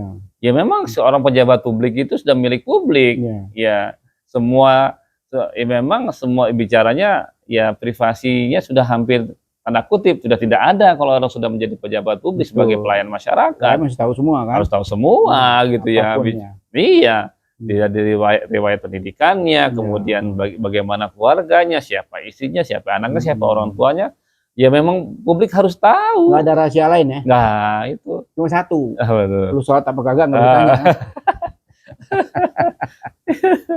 Ya memang seorang pejabat publik itu sudah milik publik. Ya memang semua bicaranya ya privasinya sudah hampir tanda kutip sudah tidak ada kalau orang sudah menjadi pejabat publik sebagai pelayan masyarakat. Harus tahu semua kan? Harus tahu semua gitu ya. Iya, dari riwayat pendidikannya, kemudian bagaimana keluarganya, siapa istrinya, siapa anaknya, siapa orang tuanya. Ya memang publik harus tahu. Nggak ada rahasia lain ya? Nah itu. Cuma satu. Betul. Lu sholat apa kagak nggak ditanya.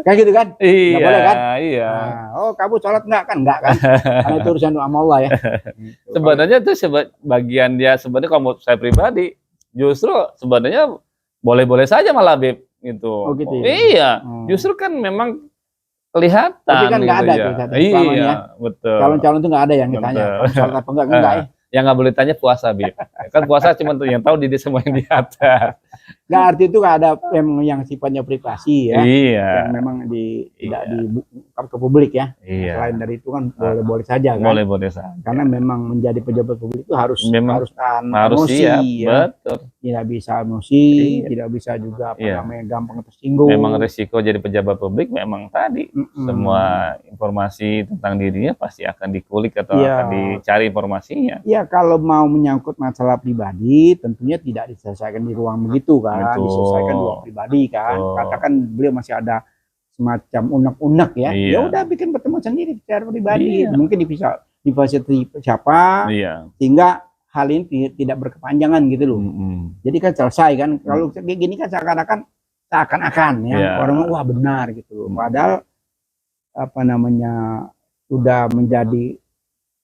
Kan gitu kan? Iya, boleh kan? Iya. Nah, oh kamu sholat enggak kan? Karena itu urusan sama Allah ya. Sebenarnya itu bagian dia sebenarnya kalau saya pribadi justru sebenarnya boleh-boleh saja malah Bib gitu. Oh gitu. Iya. Justru kan memang kelihatan. Tapi kan nggak gitu ada ya. tuh. Iya, betul. Calon-calon itu nggak ada yang ditanya. Sholat apa enggak ya. Yang nggak boleh tanya puasa, Bib. Kan puasa cuma tuh yang tahu diri semua yang di atas. Nggak, arti itu ada yang sifatnya privasi ya. Iya. Yang memang tidak dibuka ke publik ya. Iya. Selain dari itu kan boleh-boleh saja kan. Boleh-boleh saja. Karena memang menjadi pejabat publik itu harus tahan harus emosi siap, ya. Betul. Tidak bisa emosi, tidak bisa juga namanya gampang tersinggung. Memang resiko jadi pejabat publik memang tadi semua informasi tentang dirinya pasti akan dikulik atau akan dicari informasinya. Ya, kalau mau menyangkut masalah pribadi tentunya tidak diselesaikan di ruang begitu kan. Diselesaikan di ruang pribadi kan. Katakan beliau masih ada semacam unek-unek ya. Ya udah bikin pertemuan sendiri secara pribadi. Mungkin difasilitasi siapa sehingga hal ini tidak berkepanjangan gitu loh. Jadi kan selesai kan. Kalau kayak gini kan seakan-akan ya orang wah benar gitu loh. Padahal apa namanya sudah menjadi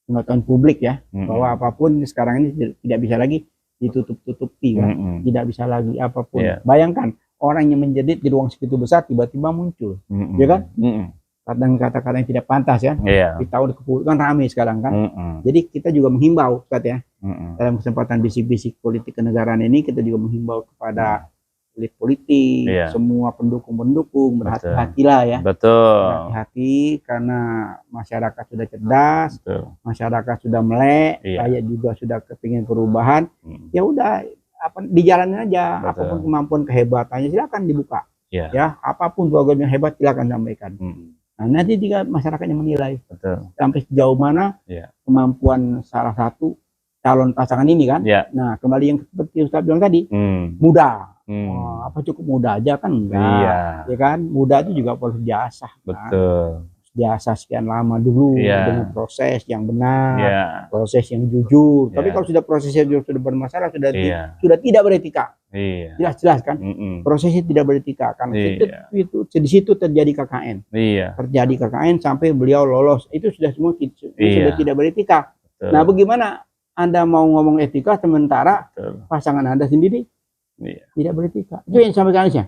pengetahuan publik ya bahwa apapun sekarang ini tidak bisa lagi ditutup-tutupi kan. Tidak bisa lagi apapun. Bayangkan orang yang menjadi di ruang segitu besar tiba-tiba muncul, ya kan? Kadang kata-kata yang tidak pantas ya. Di tahun kan ramai sekarang kan. Jadi kita juga menghimbau Ustaz ya. Dalam kesempatan bisik-bisik politik kenegaraan ini kita juga menghimbau kepada elit politik, semua pendukung-pendukung berhati-hatilah ya. Betul. Hati-hati karena masyarakat sudah cerdas, masyarakat sudah melek, rakyat juga sudah kepingin perubahan. Ya udah dijalanin aja. Apapun kemampuan kehebatannya silakan dibuka. Ya, apapun program yang hebat silakan sampaikan. Nah, nanti jika masyarakatnya menilai sampai sejauh mana kemampuan salah satu calon pasangan ini kan. Nah, kembali yang seperti Ustaz bilang tadi, muda. Apa cukup muda aja kan enggak. Ya kan, muda itu juga perlu diasah. Betul. Diasah sekian lama dulu dengan proses yang benar, proses yang jujur. Tapi kalau sudah prosesnya sudah bermasalah, sudah tidak beretika. Jelas-jelas kan, prosesnya tidak beretika. Karena itu di situ terjadi KKN. Terjadi KKN sampai beliau lolos. Itu sudah semua sudah tidak beretika. Nah, bagaimana Anda mau ngomong etika sementara pasangan Anda sendiri tidak beretika? Itu yang disampaikan Aniesnya.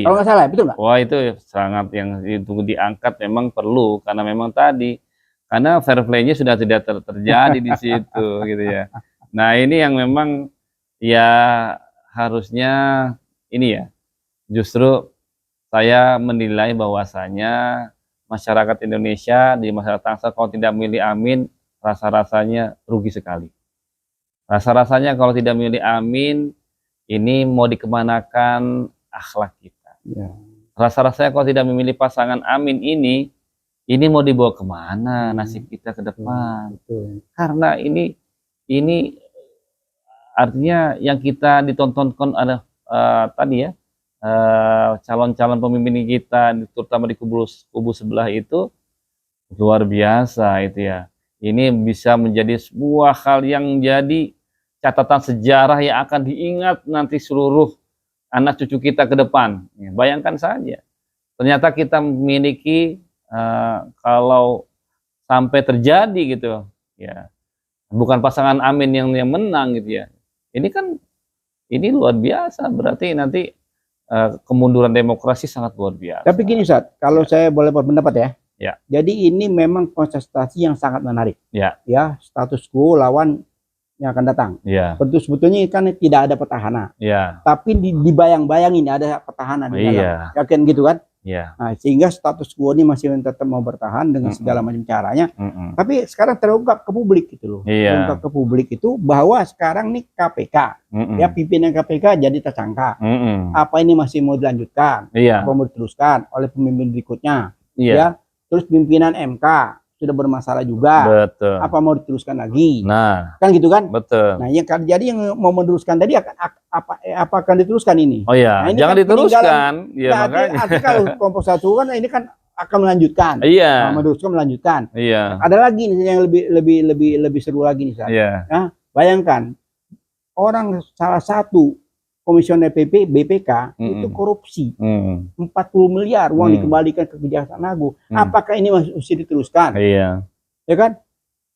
Kalau nggak salah, betul nggak? Wah, itu sangat yang itu diangkat memang perlu karena memang tadi karena fair play-nya sudah tidak terjadi di situ gitu ya. Nah, ini yang memang ya harusnya ini ya. Justru saya menilai bahwasanya masyarakat Indonesia di masyarakat Tangsel kalau tidak memilih Amin rasa-rasanya rugi sekali. Rasa-rasanya kalau tidak memilih Amin ini mau dikemanakan akhlak kita. Rasa-rasanya kalau tidak memilih pasangan Amin ini mau dibawa kemana nasib kita ke depan. Karena ini artinya yang kita ditontonkan ada tadi ya calon-calon pemimpin kita, terutama di kubu sebelah itu luar biasa itu ya. Ini bisa menjadi sebuah hal yang jadi catatan sejarah yang akan diingat nanti seluruh anak cucu kita ke depan. Bayangkan saja, ternyata kita memiliki kalau sampai terjadi gitu, ya bukan pasangan Amin yang menang gitu ya. Ini luar biasa. Berarti nanti kemunduran demokrasi sangat luar biasa. Tapi gini Ustaz, kalau saya boleh berpendapat ya. Jadi ini memang kontestasi yang sangat menarik. Ya, status quo lawan yang akan datang. Sebetulnya kan tidak ada petahana. Tapi dibayang-bayangin ada petahana di dalam. Yakin gitu kan? Nah, sehingga status quo ini masih tetap mau bertahan dengan segala macam caranya. Tapi sekarang terungkap ke publik gitu loh. Terungkap ke publik itu bahwa sekarang nih KPK, ya pimpinan KPK jadi tersangka. Apa ini masih mau dilanjutkan? Apa mau diteruskan oleh pemimpin berikutnya? Ya, terus pimpinan MK sudah bermasalah juga. Betul. Apa mau diteruskan lagi? Nah, kan gitu kan? Betul. Nah, yang mau meneruskan tadi apa akan diteruskan ini? Oh iya, nah, jangan kan diteruskan. Ya, makanya. Artinya kalau kelompok satu kan ini kan akan melanjutkan. Melanjutkan. Ada lagi nih yang lebih seru lagi nih, Nah, bayangkan orang salah satu komisioner BPK itu korupsi 40 miliar uang dikembalikan ke Kejaksaan Agung. Apakah ini masih diteruskan? Ya kan?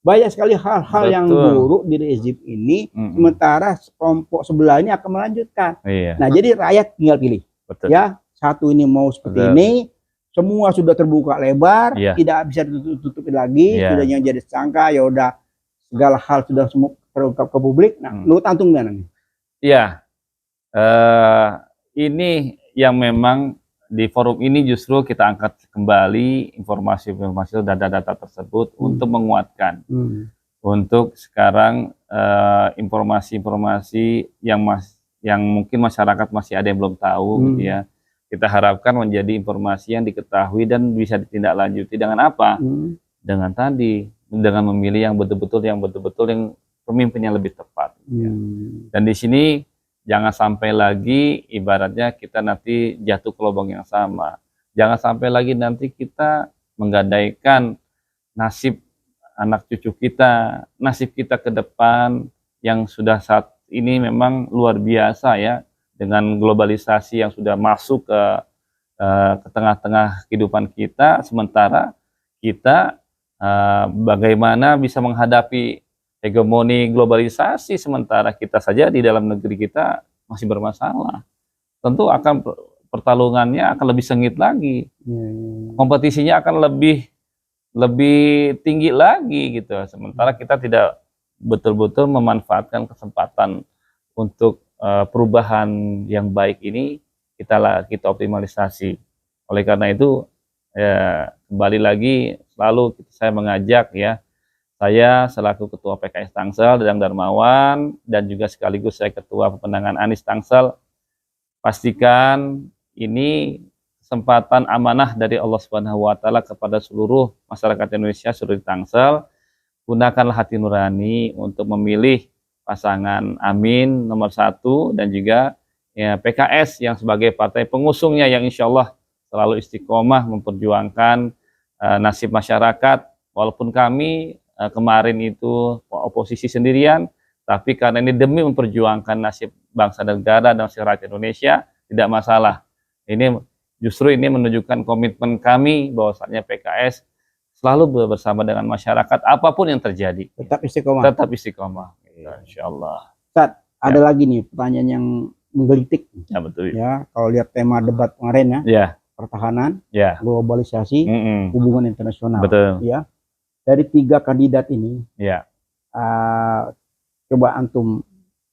Banyak sekali hal-hal yang buruk di rezim ini, sementara kelompok sebelah ini akan melanjutkan. Nah, jadi rakyat tinggal pilih. Ya, satu ini mau seperti ini, semua sudah terbuka lebar, tidak bisa ditutupi lagi, sudah yang jadi tersangka, ya udah segala hal sudah semua terungkap ke publik. Nah, menurut antum gimana nih? Iya, ini yang memang di forum ini justru kita angkat kembali informasi-informasi data-data tersebut untuk menguatkan, untuk sekarang informasi-informasi yang mungkin masyarakat masih ada yang belum tahu, gitu ya. Kita harapkan menjadi informasi yang diketahui dan bisa ditindaklanjuti dengan apa? Dengan memilih yang betul-betul yang pemimpin yang lebih tepat. Ya. Dan di sini jangan sampai lagi ibaratnya kita nanti jatuh ke lubang yang sama. Jangan sampai lagi nanti kita menggadaikan nasib anak cucu kita, nasib kita ke depan yang sudah saat ini memang luar biasa ya, dengan globalisasi yang sudah masuk ke tengah-tengah kehidupan kita, sementara kita bagaimana bisa menghadapi hegemoni globalisasi sementara kita saja di dalam negeri kita masih bermasalah. Tentu akan pertarungannya akan lebih sengit lagi. Kompetisinya akan lebih tinggi lagi gitu. Sementara kita tidak betul-betul memanfaatkan kesempatan untuk perubahan yang baik ini kita optimalisasi. Oleh karena itu ya, kembali lagi selalu saya mengajak ya, saya selaku Ketua PKS Tangsel, Dadang Darmawan, dan juga sekaligus saya Ketua Pemenangan Anies Tangsel, pastikan ini kesempatan amanah dari Allah Subhanahu wa Ta'ala kepada seluruh masyarakat Indonesia, seluruh Tangsel. Gunakanlah hati nurani untuk memilih pasangan Amin nomor 1 dan juga ya, PKS yang sebagai partai pengusungnya yang insya Allah selalu istiqomah memperjuangkan nasib masyarakat. Walaupun kami kemarin itu oposisi sendirian, tapi karena ini demi memperjuangkan nasib bangsa dan negara dan nasib rakyat Indonesia, tidak masalah. Ini justru ini menunjukkan komitmen kami bahwasanya PKS selalu bersama dengan masyarakat apapun yang terjadi. Tetap istiqomah. Tetap istiqomah. Insya Allah. Ustaz, ada lagi nih pertanyaan yang menggelitik. Ya betul. Ya, kalau lihat tema debat kemarin ya, pertahanan, globalisasi, hubungan internasional. Betul. Ya. Dari 3 kandidat ini, coba antum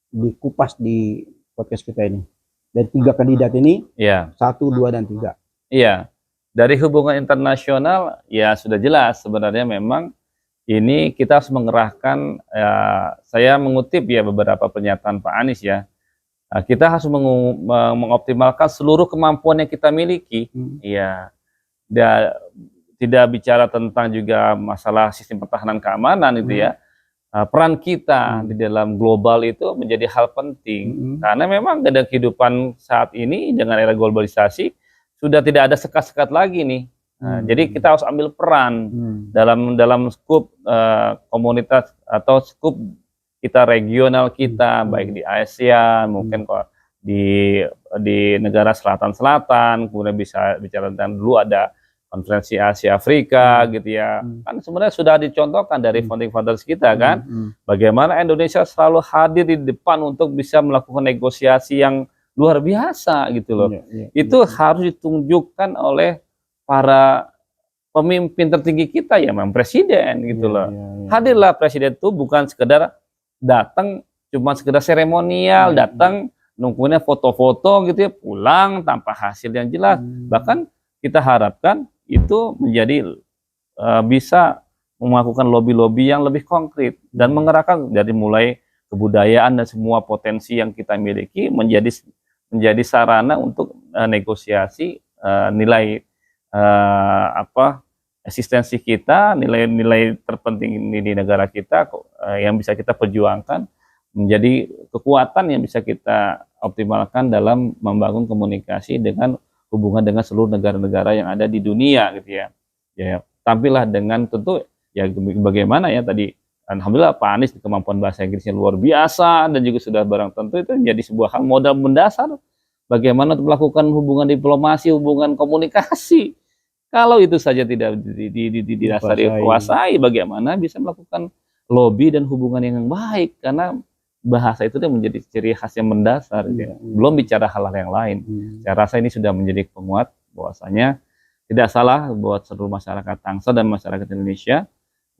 dikupas di podcast kita ini. Dari 3 kandidat ini, 1, 2, dan 3. Iya, dari hubungan internasional ya sudah jelas sebenarnya memang ini kita harus mengerahkan. Saya mengutip ya beberapa pernyataan Pak Anies ya. Kita harus mengoptimalkan seluruh kemampuan yang kita miliki. Ya, tidak bicara tentang juga masalah sistem pertahanan keamanan itu ya. Peran kita di dalam global itu menjadi hal penting. Karena memang dalam kehidupan saat ini dengan era globalisasi sudah tidak ada sekat-sekat lagi nih. Jadi kita harus ambil peran dalam skup komunitas atau skup kita regional kita, baik di ASEAN, mungkin kok di negara selatan-selatan, kemudian bisa bicara tentang dulu ada konferensi Asia Afrika gitu ya. Kan sebenarnya sudah dicontohkan dari founding fathers kita kan. Bagaimana Indonesia selalu hadir di depan untuk bisa melakukan negosiasi yang luar biasa gitu loh. Itu harus ditunjukkan oleh para pemimpin tertinggi kita ya, memang presiden gitu loh. Hadirlah presiden itu bukan sekedar datang cuma sekedar seremonial, datang nunggunya foto-foto gitu ya, pulang tanpa hasil yang jelas. Bahkan kita harapkan itu menjadi bisa melakukan lobby-lobby yang lebih konkret dan mengerahkan dari mulai kebudayaan dan semua potensi yang kita miliki menjadi sarana untuk negosiasi nilai eksistensi kita, nilai-nilai terpenting di negara kita yang bisa kita perjuangkan menjadi kekuatan yang bisa kita optimalkan dalam membangun komunikasi dengan hubungan dengan seluruh negara-negara yang ada di dunia gitu ya. Ya, tampillah dengan tentu ya bagaimana ya tadi alhamdulillah Pak Anies kemampuan bahasa Inggrisnya luar biasa dan juga sudah barang tentu itu menjadi sebuah hal modal mendasar bagaimana untuk melakukan hubungan diplomasi, hubungan komunikasi. Kalau itu saja tidak didasari kuasai, bagaimana bisa melakukan lobby dan hubungan yang baik karena bahasa itu menjadi ciri khas yang mendasar, ya. Belum bicara hal-hal yang lain. Saya rasa ini sudah menjadi penguat bahwasanya tidak salah buat seluruh masyarakat Tangsel dan masyarakat Indonesia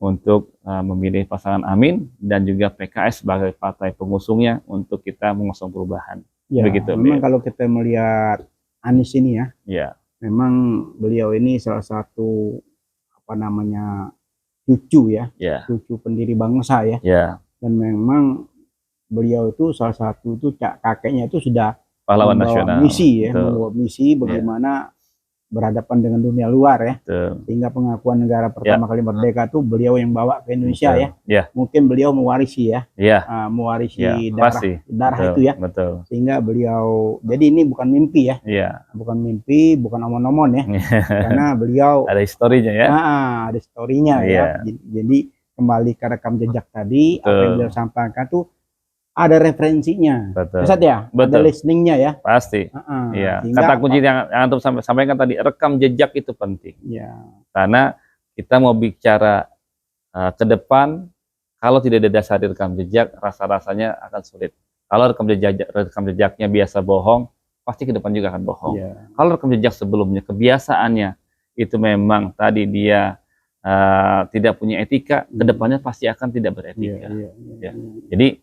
untuk memilih pasangan Amin dan juga PKS sebagai partai pengusungnya untuk kita mengusung perubahan. Ya, begitu. Memang kalau kita melihat Anies ini ya, memang beliau ini salah satu cucu cucu pendiri bangsa ya. Dan memang beliau itu salah satu itu kakeknya itu sudah pahlawan nasional. Membawa misi bagaimana berhadapan dengan dunia luar sehingga pengakuan negara pertama kali merdeka itu beliau yang bawa ke Indonesia mungkin beliau mewarisi mewarisi darah itu Betul. Sehingga beliau, jadi ini bukan mimpi bukan mimpi, bukan omon-omon karena beliau ada historinya ada historinya jadi kembali ke rekam jejak tadi. Betul. Apa yang beliau sampaikan tuh ada referensinya. Betul. Ada listeningnya pasti. Kata kunci yang antum sampaikan tadi, rekam jejak itu penting. Karena kita mau bicara ke depan, kalau tidak didasari rekam jejak, rasanya akan sulit. Kalau rekam jejaknya biasa bohong, pasti ke depan juga akan bohong. Kalau rekam jejak sebelumnya kebiasaannya itu memang tadi dia tidak punya etika, ke depannya pasti akan tidak beretika. Jadi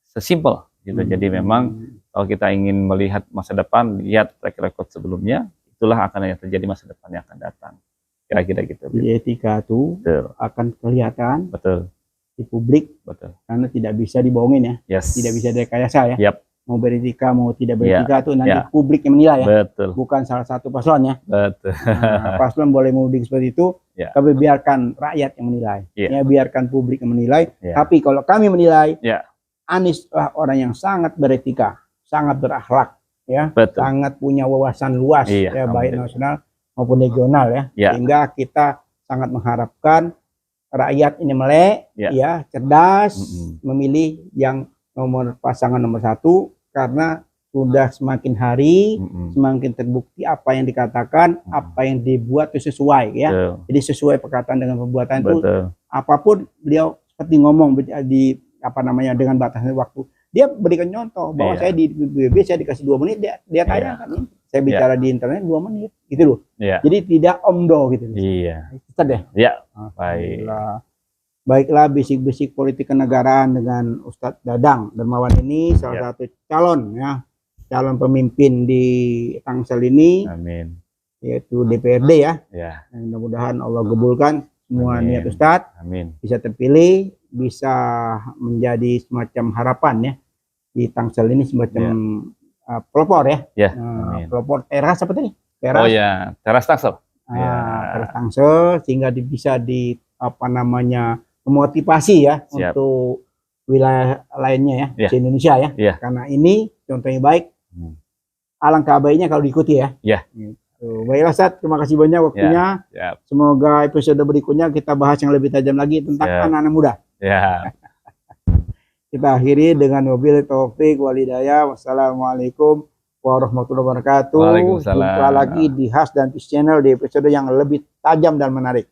sesimpel gitu. Jadi memang kalau kita ingin melihat masa depan, lihat track record sebelumnya, itulah akan yang terjadi masa depan yang akan datang. Kira-kira gitu. Jadi etika itu akan kelihatan di publik, karena tidak bisa dibohongin tidak bisa direkayasa mau beretika mau tidak beretika itu nanti publik yang menilai bukan salah satu paslon paslon boleh mudik seperti itu, tapi biarkan rakyat yang menilai, biarkan publik yang menilai. Tapi kalau kami menilai Anies lah orang yang sangat beretika, sangat berakhlak, sangat punya wawasan luas, baik nasional maupun regional, sehingga kita sangat mengharapkan rakyat ini melek, cerdas, memilih yang pasangan nomor 1, karena sudah semakin hari semakin terbukti apa yang dikatakan, apa yang dibuat itu sesuai, jadi sesuai perkataan dengan perbuatan itu. Apapun beliau seperti ngomong dengan batasan waktu, dia berikan contoh bahwa saya di BBB saya dikasih 2 menit, dia tayangkan saya bicara di internet 2 menit gitu loh. Jadi tidak omdo gitu. Baiklah, bisik-bisik politik kenegaraan dengan Ustadz Dadang Dermawan ini salah satu calon pemimpin di Tangsel ini. Amin. Yaitu DPRD mudah-mudahan Allah gabulkan semua niat Ustadz, bisa terpilih, bisa menjadi semacam harapan di Tangsel ini, semacam pelopor pelopor teras apa tadi? Teras Tangsel. Teras Tangsel, sehingga bisa memotivasi untuk wilayah lainnya di Indonesia karena ini contohnya baik. Alangkah baiknya kalau diikuti Baiklah Ustadz, terima kasih banyak waktunya. Semoga episode berikutnya kita bahas yang lebih tajam lagi tentang anak-anak muda. Kita akhiri dengan wabillahi taufik wal hidayah. Wassalamualaikum warahmatullahi wabarakatuh. Jumpa lagi di Has dan Peace Channel di episode yang lebih tajam dan menarik.